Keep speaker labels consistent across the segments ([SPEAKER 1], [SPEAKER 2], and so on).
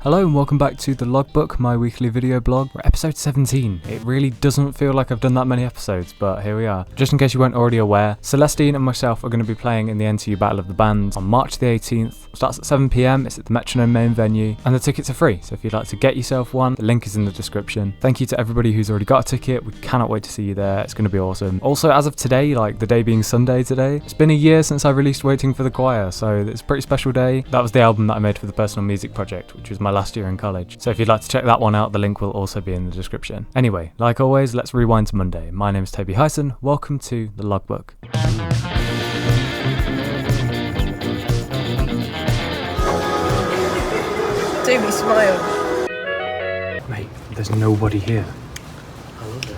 [SPEAKER 1] Hello and welcome back to the Logbook, my weekly video blog. We're episode 17. It really doesn't feel like I've done that many episodes, but here we are. Just in case you weren't already aware, Celestine and myself are going to be playing in the NTU Battle of the Bands on March the 18th. It starts at 7 PM, it's at the Metronome main venue, and the tickets are free, so if you'd like to get yourself one, the link is in the description. Thank you to everybody who's already got a ticket, we cannot wait to see you there, it's going to be awesome. Also, as of today, like the day being Sunday today, it's been a year since I released Waiting for the Choir, so it's a pretty special day. That was the album that I made for the Personal Music Project, which was my last year in college. So if you'd like to check that one out, the link will also be in the description. Anyway, like always, let's rewind to Monday. My name is Toby Hyson. Welcome to the Logbook.
[SPEAKER 2] Toby, smile.
[SPEAKER 1] Mate, there's nobody here.
[SPEAKER 3] I love it.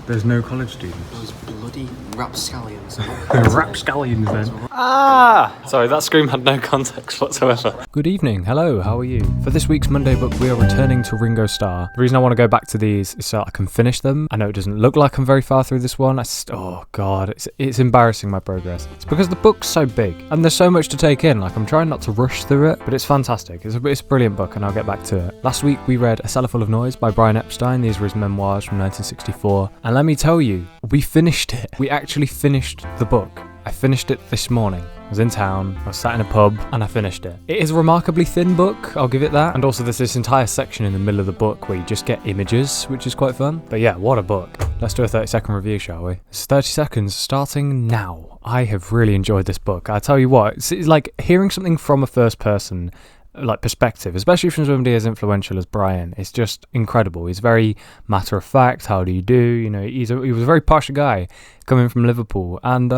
[SPEAKER 1] There's no college students.
[SPEAKER 3] Those bloody rapscallions.
[SPEAKER 1] Rapscallions then. Ah! Sorry, that scream had no context whatsoever. Good evening, hello, how are you? For this week's Monday book, we are returning to Ringo Starr. The reason I want to go back to these is so I can finish them. I know it doesn't look like I'm very far through this one. Oh god, it's embarrassing my progress. It's because the book's so big, and there's so much to take in. Like, I'm trying not to rush through it, but it's fantastic. It's a brilliant book, and I'll get back to it. Last week, we read A Cellar Full of Noise by Brian Epstein. These were his memoirs from 1964. And let me tell you, we finished it. We actually finished the book. I finished it this morning. I was in town, I was sat in a pub, and I finished it. It is a remarkably thin book, I'll give it that. And also there's this entire section in the middle of the book where you just get images, which is quite fun. But yeah, what a book. Let's do a 30-second review, shall we? It's 30 seconds starting now. I have really enjoyed this book. I tell you what, it's like hearing something from a first person like perspective, especially from somebody as influential as Brian. It's just incredible. He's very matter of fact. How do you do? You know, he was a very posh guy coming from Liverpool, and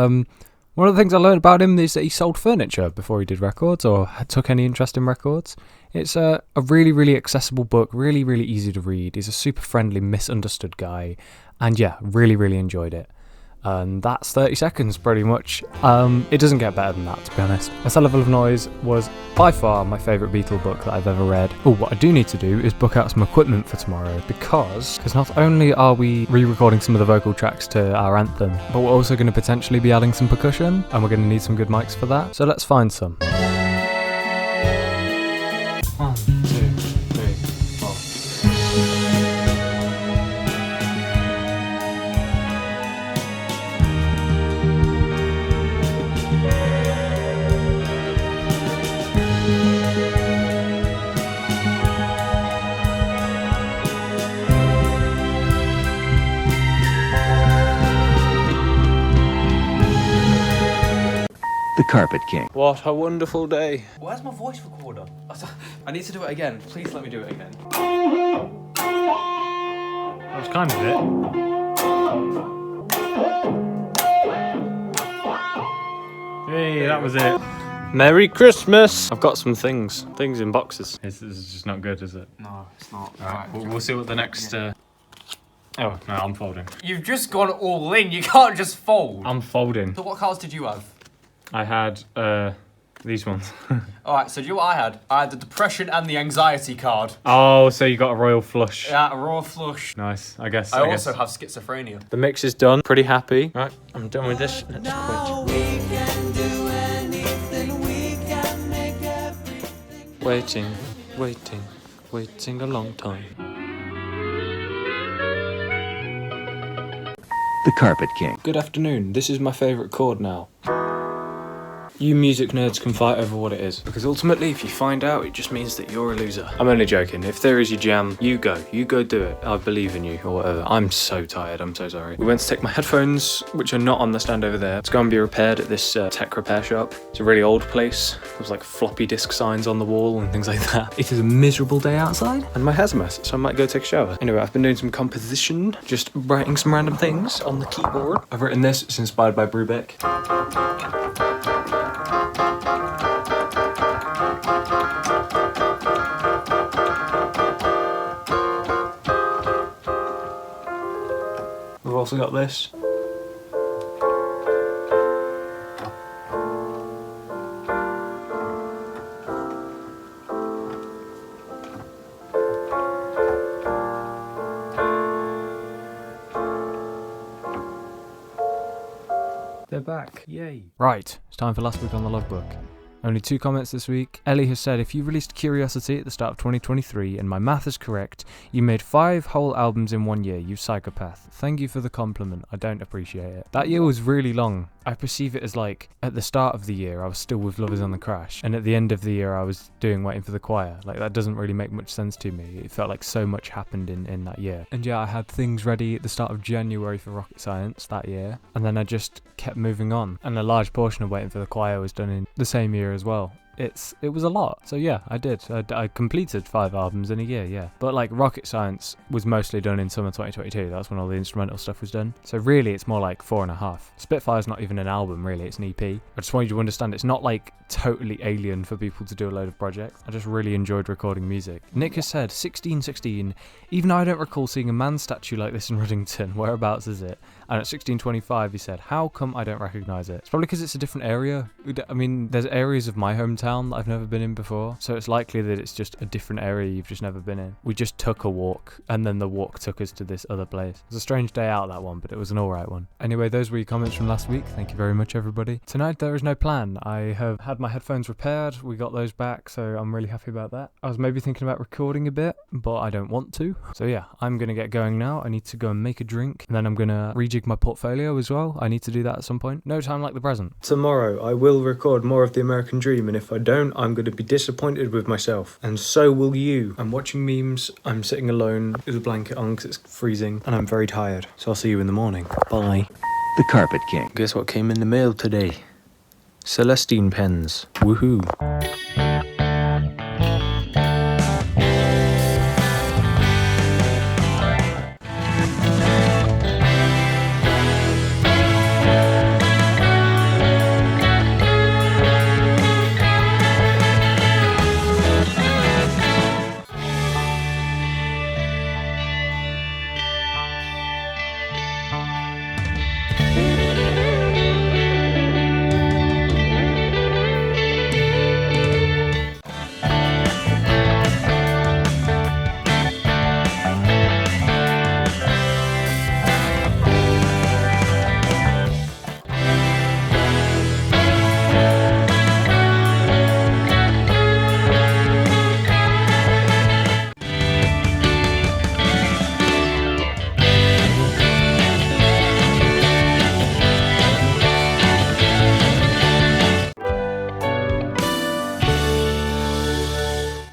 [SPEAKER 1] one of the things I learned about him is that he sold furniture before he did records or took any interest in records. It's a really, really accessible book, really, really easy to read. He's a super friendly, misunderstood guy, and yeah, really, really enjoyed it. And that's 30 seconds pretty much. It doesn't get better than that, to be honest. A Cellar Full of Noise was by far my favourite Beatles book that I've ever read. Oh, what I do need to do is book out some equipment for tomorrow, because not only are we re-recording some of the vocal tracks to our anthem, but we're also going to potentially be adding some percussion, and we're going to need some good mics for that. So let's find some. 1, 2, 3, 4.
[SPEAKER 4] The Carpet King.
[SPEAKER 1] What a wonderful day.
[SPEAKER 3] Where's my voice recorder? I need to do it again. Please let me do it again.
[SPEAKER 1] That was kind of it. Hey, that was it. Merry Christmas! I've got some things in boxes. This is just not good, is it?
[SPEAKER 3] No, it's not.
[SPEAKER 1] Alright, we'll see what the next... Oh, no, I'm folding.
[SPEAKER 3] You've just gone all in. You can't just fold.
[SPEAKER 1] I'm folding.
[SPEAKER 3] So what cards did you have?
[SPEAKER 1] I had, these ones.
[SPEAKER 3] Alright, so do you know what I had? I had the depression and the anxiety card.
[SPEAKER 1] Oh, so you got a royal flush.
[SPEAKER 3] Yeah, a raw flush.
[SPEAKER 1] Nice, I guess.
[SPEAKER 3] I also have schizophrenia.
[SPEAKER 1] The mix is done. Pretty happy. Right, I'm done with this. Let's quit. Waiting a long time.
[SPEAKER 4] The Carpet King.
[SPEAKER 1] Good afternoon. This is my favourite chord now. You music nerds can fight over what it is, because ultimately if you find out, it just means that you're a loser. I'm only joking. If there is your jam, you go do it. I believe in you, or whatever. I'm so tired, I'm so sorry. We went to take my headphones, which are not on the stand over there, to go and be repaired at this tech repair shop. It's a really old place. There's like floppy disk signs on the wall and things like that. It is a miserable day outside, and my hair's a mess, so I might go take a shower. Anyway, I've been doing some composition, just writing some random things on the keyboard. I've written this, it's inspired by Brubeck. We've also got this. They're back. Yay. Right, it's time for last week on the Logbook. Only 2 comments this week. Ellie has said, if you released Curiosity at the start of 2023 and my math is correct, you made 5 whole albums in 1 year, you psychopath. Thank you for the compliment. I don't appreciate it. That year was really long. I perceive it as like, at the start of the year I was still with Lovers on the Crash, and at the end of the year I was doing Waiting for the Choir. Like, that doesn't really make much sense to me. It felt like so much happened in that year. And yeah, I had things ready at the start of January for Rocket Science that year, and then I just kept moving on. And a large portion of Waiting for the Choir was done in the same year as well. It was a lot. So yeah, I did. I completed 5 albums in a year, yeah. But like Rocket Science was mostly done in summer 2022. That's when all the instrumental stuff was done. So really it's more like 4.5. Spitfire's not even an album really, it's an EP. I just want you to understand it's not like totally alien for people to do a load of projects. I just really enjoyed recording music. Nick has said, 1616, even though I don't recall seeing a man statue like this in Ruddington, whereabouts is it? And at 1625 he said, how come I don't recognise it? It's probably because it's a different area. I mean, there's areas of my hometown that I've never been in before, so it's likely that it's just a different area you've just never been in. We just took a walk, and then the walk took us to this other place. It was a strange day out, that one, but it was an alright one. Anyway, those were your comments from last week. Thank you very much, everybody. Tonight there is no plan. I have had my headphones repaired. We got those back, so I'm really happy about that. I was maybe thinking about recording a bit, but I don't want to. So yeah, I'm gonna get going now. I need to go and make a drink, and then I'm gonna rejig my portfolio as well. I need to do that at some point. No time like the present. Tomorrow I will record more of The American Dream, and if I don't, I'm going to be disappointed with myself. And so will you. I'm watching memes, I'm sitting alone with a blanket on because it's freezing, and I'm very tired. So I'll see you in the morning. Bye.
[SPEAKER 4] The Carpet King.
[SPEAKER 1] Guess what came in the mail today? Celestine pens. Woohoo.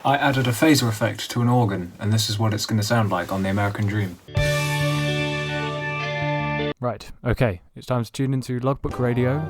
[SPEAKER 1] I added a phaser effect to an organ, and this is what it's going to sound like on The American Dream. Right, okay, it's time to tune into Logbook Radio.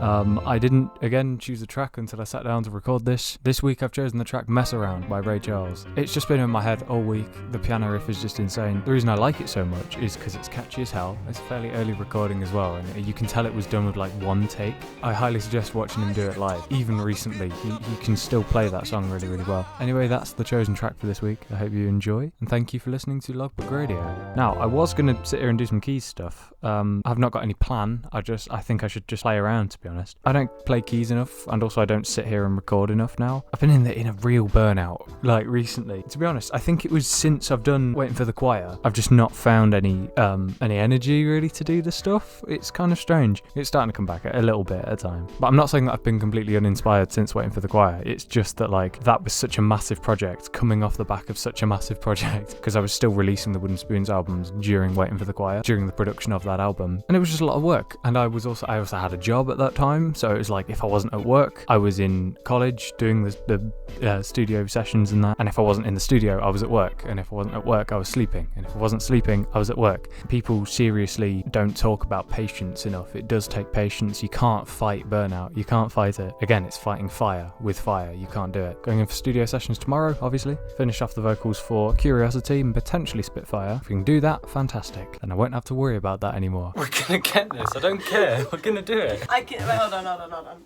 [SPEAKER 1] I didn't, again, choose a track until I sat down to record this. This week I've chosen the track Mess Around by Ray Charles. It's just been in my head all week. The piano riff is just insane. The reason I like it so much is because it's catchy as hell. It's a fairly early recording as well, and you can tell it was done with like 1 take. I highly suggest watching him do it live. Even recently, he can still play that song really, really well. Anyway, that's the chosen track for this week. I hope you enjoy, and thank you for listening to Logbook Radio. Now, I was going to sit here and do some keys stuff. I've not got any plan. I think I should just play around, to be honest. I don't play keys enough, and also I don't sit here and record enough now. I've been in a real burnout, like, recently. To be honest, I think it was since I've done Waiting for the Choir, I've just not found any energy really to do this stuff. It's kind of strange. It's starting to come back a little bit at a time. But I'm not saying that I've been completely uninspired since Waiting for the Choir. It's just that, like, that was such a massive project, coming off the back of such a massive project, because I was still releasing the Wooden Spoons albums during Waiting for the Choir, during the production of that album. And it was just a lot of work. And I also had a job at that time, so it was like, if I wasn't at work, I was in college doing the studio sessions and that, and if I wasn't in the studio, I was at work, and if I wasn't at work, I was sleeping, and if I wasn't sleeping, I was at work. People seriously don't talk about patience enough. It does take patience. You can't fight burnout. You can't fight it. Again, it's fighting fire with fire. You can't do it. Going in for studio sessions tomorrow, obviously. Finish off the vocals for Curiosity and potentially Spitfire. If we can do that, fantastic. Then I won't have to worry about that anymore. We're gonna get this. I don't care. We're gonna do it.
[SPEAKER 2] Hold on.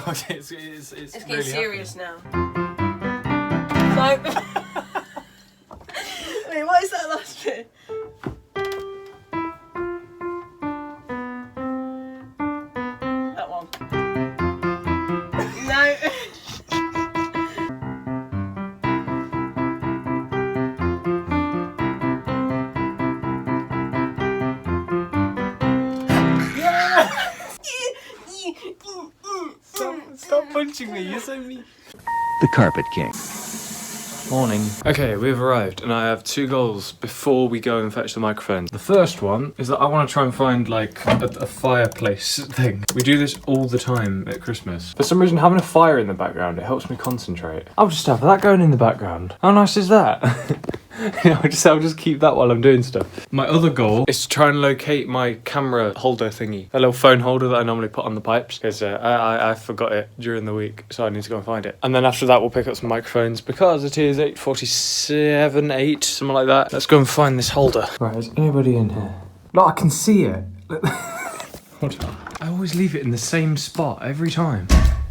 [SPEAKER 1] Okay, it's
[SPEAKER 2] getting
[SPEAKER 1] really
[SPEAKER 2] serious now. No. Wait, what is that last bit? That one. No.
[SPEAKER 1] Stop punching touching me, you're so mean.
[SPEAKER 4] The Carpet King.
[SPEAKER 1] Morning. Okay, we've arrived and I have 2 goals before we go and fetch the microphones. The first one is that I want to try and find like a fireplace thing. We do this all the time at Christmas. For some reason, having a fire in the background, it helps me concentrate. I'll just have that going in the background. How nice is that? I'll just keep that while I'm doing stuff. My other goal is to try and locate my camera holder thingy. A little phone holder that I normally put on the pipes. Because I forgot it during the week, so I need to go and find it. And then after that we'll pick up some microphones because it is 8:47, 8, something like that. Let's go and find this holder. Right, is anybody in here? Look, I can see it. I always leave it in the same spot every time.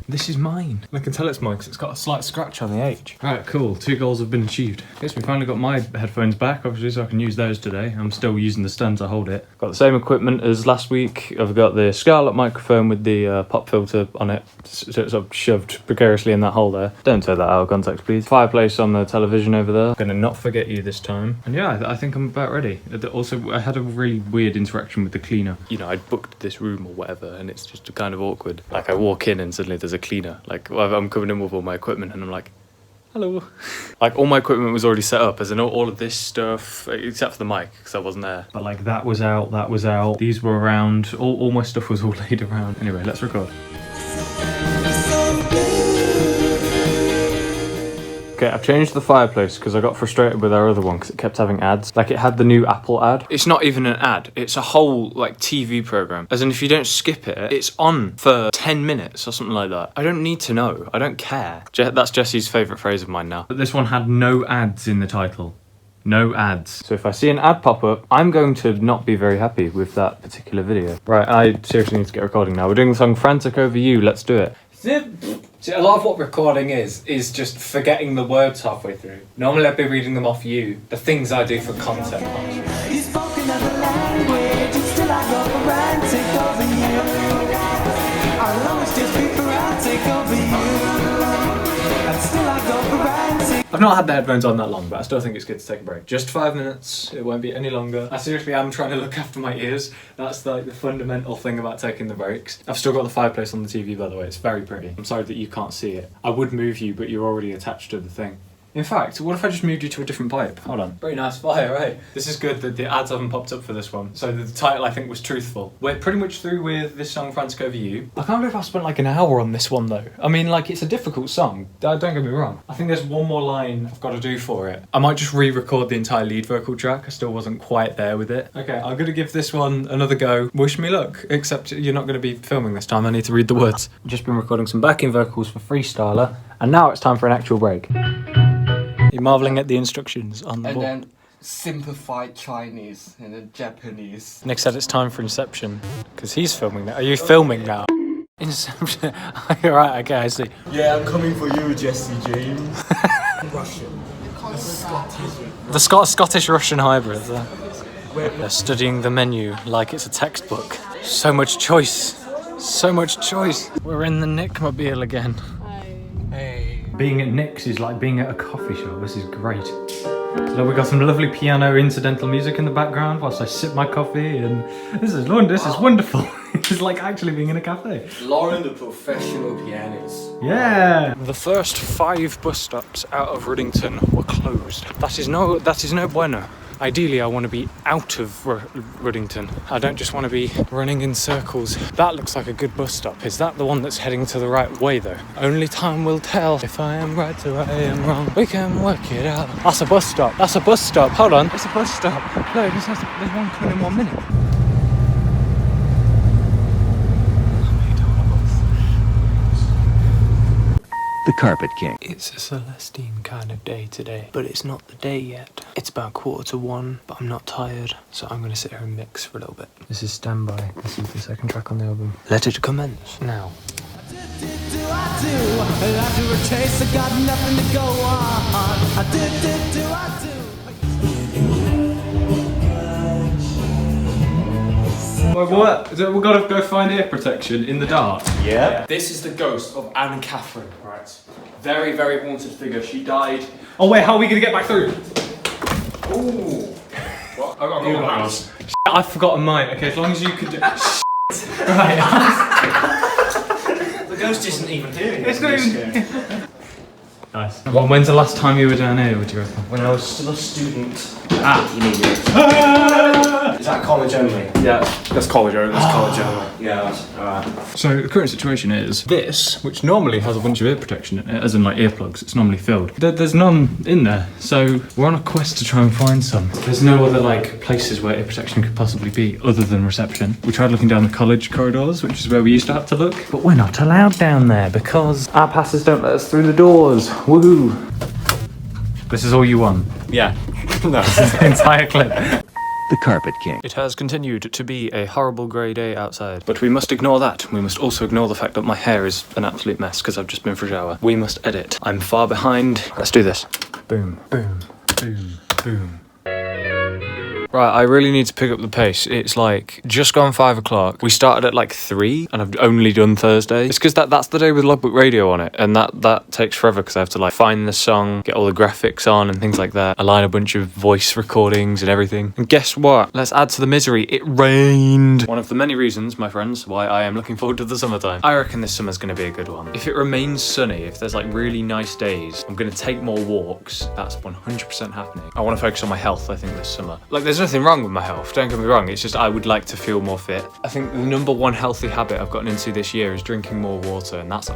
[SPEAKER 1] This is mine. I can tell it's mine because it's got a slight scratch on the H. Alright, cool. 2 goals have been achieved. Guess we finally got my headphones back, obviously, so I can use those today. I'm still using the stand to hold it. Got the same equipment as last week. I've got the Scarlett microphone with the pop filter on it, so it's sort of shoved precariously in that hole there. Don't take that out of context, please. Fireplace on the television over there. Gonna not forget you this time. And yeah, I think I'm about ready. Also, I had a really weird interaction with the cleaner. You know, I'd booked this room or whatever, and it's just kind of awkward. Like, I walk in and suddenly there's a cleaner. Like, I'm coming in with all my equipment and I'm like, hello. Like, all my equipment was already set up, as in all of this stuff, except for the mic, because I wasn't there. But like, that was out, these were around, all my stuff was all laid around. Anyway, let's record. Okay, I've changed the fireplace because I got frustrated with our other one because it kept having ads. Like, it had the new Apple ad. It's not even an ad. It's a whole, like, TV program. As in, if you don't skip it, it's on for 10 minutes or something like that. I don't need to know. I don't care. That's Jesse's favourite phrase of mine now. But this one had no ads in the title. No ads. So if I see an ad pop up, I'm going to not be very happy with that particular video. Right, I seriously need to get recording now. We're doing the song Frantic Over You. Let's do it. See, a lot of what recording is just forgetting the words halfway through. Normally I'd be reading them off you. The things I do for content. You've spoken another language, and still I go frantic over you. I'll always just be frantic over you. And still I go frantic. I've not had the headphones on that long, but I still think it's good to take a break. Just 5 minutes, it won't be any longer. I seriously am trying to look after my ears. That's like the fundamental thing about taking the breaks. I've still got the fireplace on the TV, by the way. It's very pretty. I'm sorry that you can't see it. I would move you, but you're already attached to the thing. In fact, what if I just moved you to a different pipe? Hold on. Very nice fire, right? This is good that the ads haven't popped up for this one. So the title, I think, was truthful. We're pretty much through with this song, Frantic Over You. I can't believe I spent like an hour on this one, though. I mean, like, it's a difficult song. Don't get me wrong. I think there's one more line I've got to do for it. I might just re-record the entire lead vocal track. I still wasn't quite there with it. Okay, I'm gonna give this one another go. Wish me luck. Except you're not gonna be filming this time. I need to read the words. I've just been recording some backing vocals for Freestyler, and now it's time for an actual break. You're marvelling at the instructions on the board.
[SPEAKER 5] And then simplified Chinese and then Japanese.
[SPEAKER 1] Nick said it's time for Inception, because he's filming now. Are you filming now? Inception. Right, okay, I see.
[SPEAKER 5] Yeah, I'm coming for you, Jesse James. Russian.
[SPEAKER 1] The Scottish-Russian hybrid. They're studying the menu like it's a textbook. So much choice. So much choice. We're in the Nickmobile again.
[SPEAKER 5] Hey.
[SPEAKER 1] Being at Nick's is like being at a coffee shop. This is great. So we got some lovely piano incidental music in the background whilst I sip my coffee, and this is wonderful. It's like actually being in a cafe.
[SPEAKER 5] Lauren, the professional pianist.
[SPEAKER 1] Yeah. The first 5 bus stops out of Ruddington were closed. That is no bueno. Ideally, I want to be out of Ruddington. I don't just want to be running in circles. That looks like a good bus stop. Is that the one that's heading to the right way, though? Only time will tell if I am right or I am wrong. We can work it out. That's a bus stop. That's a bus stop. Hold on. It's a bus stop. No, there's one coming in 1 minute.
[SPEAKER 4] The Carpet King.
[SPEAKER 1] It's a Celestine kind of day today, but it's not the day yet. It's about 1:45, but I'm not tired, so I'm going to sit here and mix for a little bit. This is Standby. This is the second track on the album. Let it commence now. What? We've got to go find ear protection in the dark? Yeah. This is the ghost of Anne Catherine, right? Very, very haunted figure. She died. Oh wait, how are we going to get back through? Ooh. What? I've got to go. I've forgotten mine. Okay, as long as you could do... Right.
[SPEAKER 5] The ghost isn't even here.
[SPEAKER 1] It's not even. Nice. Well, when's the last time you were down here, would you reckon?
[SPEAKER 5] When I was still a student.
[SPEAKER 1] Ah!
[SPEAKER 5] You need it. Is that college only?
[SPEAKER 3] Yeah, that's college only. That's college only.
[SPEAKER 5] Yeah, that's alright.
[SPEAKER 1] So the current situation is this, which normally has a bunch of ear protection in it, as in like earplugs, it's normally filled. There's none in there, so we're on a quest to try and find some. There's no other like places where ear protection could possibly be other than reception. We tried looking down the college corridors, which is where we used to have to look, but we're not allowed down there because our passes don't let us through the doors. Woohoo! This is all you want.
[SPEAKER 3] Yeah. No.
[SPEAKER 1] Entire clip.
[SPEAKER 4] The Carpet King.
[SPEAKER 1] It has continued to be a horrible grey day outside, but we must ignore that. We must also ignore the fact that my hair is an absolute mess because I've just been for a shower. We must edit. I'm far behind. Let's do this. Boom, boom, boom, boom. Right, I really need to pick up the pace. It's like just gone 5 o'clock. We started at like 3 and I've only done Thursday. It's because that's the day with Logbook Radio on it, and that takes forever because I have to like find the song, get all the graphics on and things like that, align a bunch of voice recordings and everything. And guess what? Let's add to the misery. It rained. One of the many reasons, my friends, why I am looking forward to the summertime. I reckon this summer's going to be a good one. If it remains sunny, if there's like really nice days, I'm going to take more walks. That's 100% happening. I want to focus on my health, I think, this summer. Like, there's nothing wrong with my health, don't get me wrong, it's just I would like to feel more fit. I think the number one healthy habit I've gotten into this year is drinking more water, and that's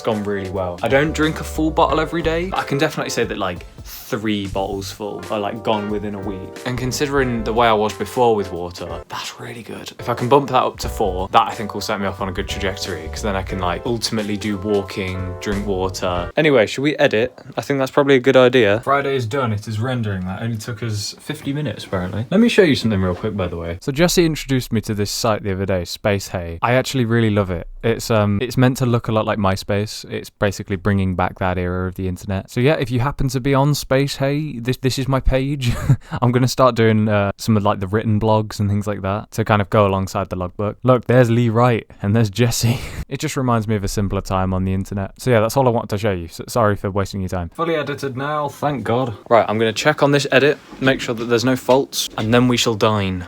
[SPEAKER 1] gone really well. I don't drink a full bottle every day, but I can definitely say that like 3 bottles full are like gone within a week. And considering the way I was before with water, that's really good. If I can bump that up to 4, that I think will set me off on a good trajectory, because then I can like ultimately do walking, drink water. Anyway, should we edit? I think that's probably a good idea. Friday is done, it is rendering. That only took us 50 minutes apparently. Let me show you something real quick, by the way. So Jesse introduced me to this site the other day, Space Hay. I actually really love it. It's meant to look a lot like MySpace. It's basically bringing back that era of the internet. So yeah, if you happen to be on Space Hay, this is my page. I'm gonna start doing some of like the written blogs and things like that to kind of go alongside the logbook. Look, there's Lee Wright and there's Jesse. It just reminds me of a simpler time on the internet. So yeah, that's all I wanted to show you. So sorry for wasting your time. Fully edited now, thank God. Right, I'm gonna check on this edit, make sure that there's no faults, and then we shall dine.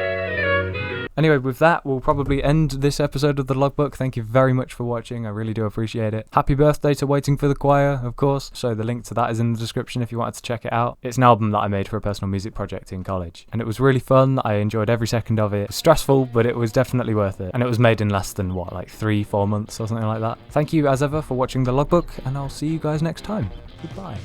[SPEAKER 1] Anyway, with that, we'll probably end this episode of the Logbook. Thank you very much for watching. I really do appreciate it. Happy birthday to Waiting for the Choir, of course. So the link to that is in the description if you wanted to check it out. It's an album that I made for a personal music project in college. And it was really fun. I enjoyed every second of it. It was stressful, but it was definitely worth it. And it was made in less than, what, like 3-4 months or something like that. Thank you, as ever, for watching the Logbook, and I'll see you guys next time. Goodbye.